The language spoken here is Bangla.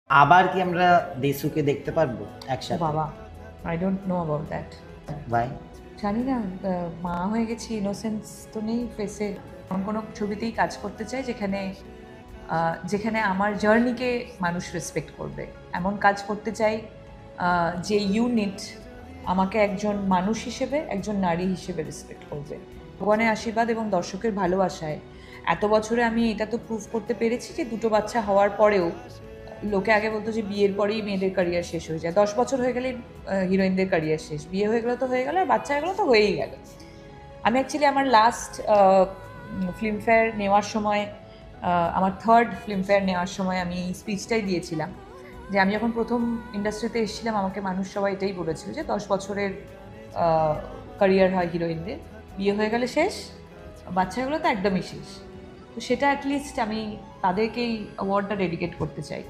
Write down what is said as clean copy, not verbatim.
আবার কি আমরা দেশুকে দেখতে পারবো ও একসাথে? বাবা, I don't know about that. ভাই, জানি না, মা হয়ে গেছি, ইনোসেন্স তো নেই ফেসে। এমন কোনো ছবিতেই কাজ করতে চাই যেখানে যেখানে আমার জার্নিকে মানুষ রেসপেক্ট করবে। এমন কাজ করতে চাই যে ইউনিট আমাকে একজন মানুষ হিসেবে, একজন নারী হিসেবে রেসপেক্ট করবে। ভগবানের আশীর্বাদ এবং দর্শকের ভালোবাসায় এত বছরে আমি এটা তো প্রুভ করতে পেরেছি যে দুটো বাচ্চা হওয়ার পরেও, লোকে আগে বলতো যে বিয়ের পরেই মেয়েদের ক্যারিয়ার শেষ হয়ে যায়, 10 বছর হয়ে গেলেই হিরোইনদের ক্যারিয়ার শেষ, বিয়ে হয়ে গেলে তো হয়ে গেল, আর বাচ্চা হয়ে গেলো তো হয়েই গেল। আমি অ্যাকচুয়ালি আমার লাস্ট ফিল্মফেয়ার নেওয়ার সময়, আমার থার্ড ফিল্মফেয়ার নেওয়ার সময় আমি স্পিচটাই দিয়েছিলাম যে আমি যখন প্রথম ইন্ডাস্ট্রিতে এসেছিলাম আমাকে মানুষ সবাই এটাই বলেছিল যে 10 বছরের ক্যারিয়ার হয় হিরোইনদের, বিয়ে হয়ে গেলে শেষ, বাচ্চা হয়ে গেলে তো একদমই শেষ। তো সেটা অ্যাটলিস্ট আমি তাদেরকেই অ্যাওয়ার্ডটা ডেডিকেট করতে চাই।